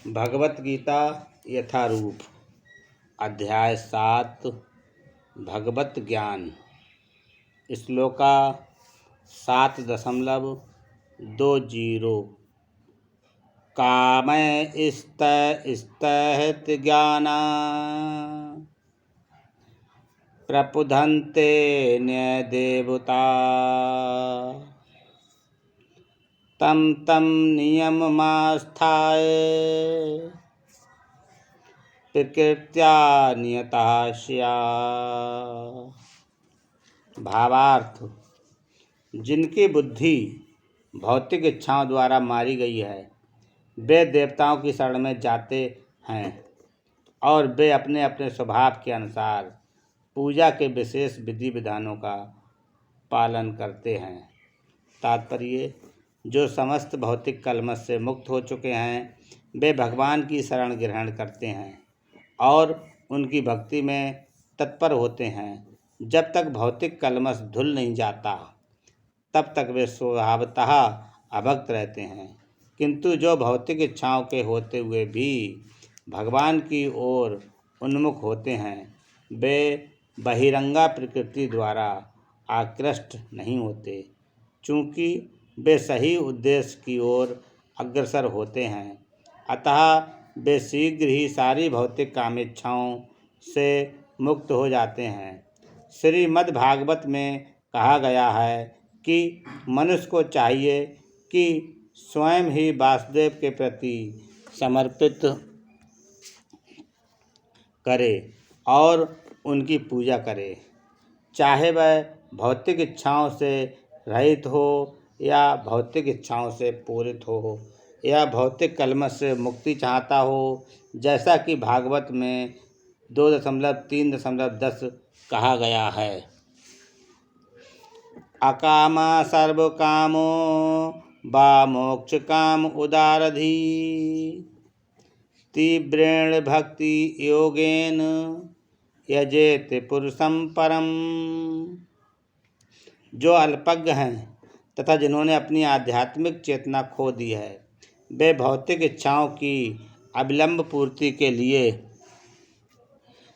भगवत गीता यथारूप अध्याय 7 भगवत ज्ञान श्लोका 7.20 कामय स्तहित ज्ञाना प्रपुधन्ते न्यदेवता तम तम नियममास्थाय प्रकृत्या नियता स्यात्। भावार्थ: जिनकी बुद्धि भौतिक इच्छाओं द्वारा मारी गई है वे देवताओं की शरण में जाते हैं और वे अपने अपने स्वभाव के अनुसार पूजा के विशेष विधि विधानों का पालन करते हैं। तात्पर्य: जो समस्त भौतिक कलमश से मुक्त हो चुके हैं वे भगवान की शरण ग्रहण करते हैं और उनकी भक्ति में तत्पर होते हैं। जब तक भौतिक कलमश धुल नहीं जाता तब तक वे स्वभावतः अभक्त रहते हैं, किंतु जो भौतिक इच्छाओं के होते हुए भी भगवान की ओर उन्मुख होते हैं वे बहिरंगा प्रकृति द्वारा आकृष्ट नहीं होते, चूँकि वे सही उद्देश्य की ओर अग्रसर होते हैं। अतः वे शीघ्र ही सारी भौतिक कामेच्छाओं से मुक्त हो जाते हैं। श्रीमद्भागवत में कहा गया है कि मनुष्य को चाहिए कि स्वयं ही वासुदेव के प्रति समर्पित करे और उनकी पूजा करे, चाहे वह भौतिक इच्छाओं से रहित हो या भौतिक इच्छाओं से पूरित हो या भौतिक कलमश से मुक्ति चाहता हो। जैसा कि भागवत में 2.3.10 कहा गया है, अकामा सर्वकामो वा मोक्ष काम उदारधी तीव्रेण भक्ति योगेन यजेत पुरुषं परम। जो अल्पज्ञ हैं तथा जिन्होंने अपनी आध्यात्मिक चेतना खो दी है वे भौतिक इच्छाओं की अविलंब पूर्ति के लिए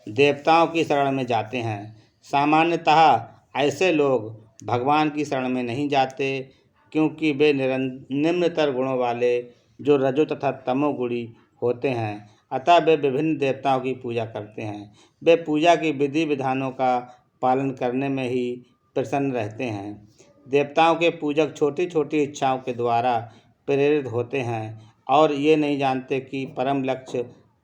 देवताओं की शरण में जाते हैं। सामान्यतः ऐसे लोग भगवान की शरण में नहीं जाते, क्योंकि वे निम्नतर गुणों वाले जो रजो तथा तमोगुणी होते हैं। अतः वे विभिन्न देवताओं की पूजा करते हैं। वे पूजा की विधि विधानों का पालन करने में ही प्रसन्न रहते हैं। देवताओं के पूजक छोटी छोटी इच्छाओं के द्वारा प्रेरित होते हैं और ये नहीं जानते कि परम लक्ष्य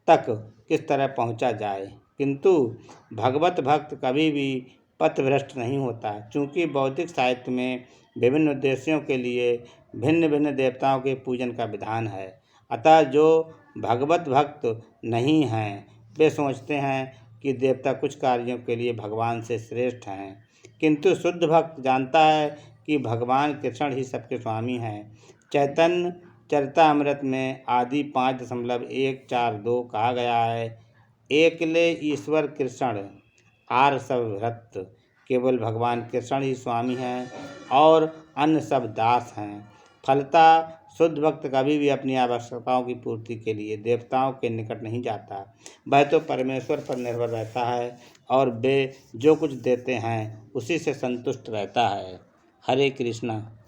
तक किस तरह पहुंचा जाए, किंतु भगवत भक्त कभी भी पथभ्रष्ट नहीं होता, क्योंकि बौद्धिक साहित्य में विभिन्न उद्देश्यों के लिए भिन्न भिन्न देवताओं के पूजन का विधान है। अतः जो भगवत भक्त नहीं हैं वे सोचते हैं कि देवता कुछ कार्यों के लिए भगवान से श्रेष्ठ हैं, किंतु शुद्ध भक्त जानता है कि भगवान कृष्ण ही सबके स्वामी हैं। चैतन्य चरितामृत में आदि 5.142 कहा गया है, एकले ईश्वर कृष्ण आर सब भृत, केवल भगवान कृष्ण ही स्वामी हैं और अन्य सब दास हैं। फलतः शुद्ध भक्त कभी भी अपनी आवश्यकताओं की पूर्ति के लिए देवताओं के निकट नहीं जाता, वह तो परमेश्वर पर निर्भर रहता है और वे जो कुछ देते हैं उसी से संतुष्ट रहता है। हरे कृष्णा।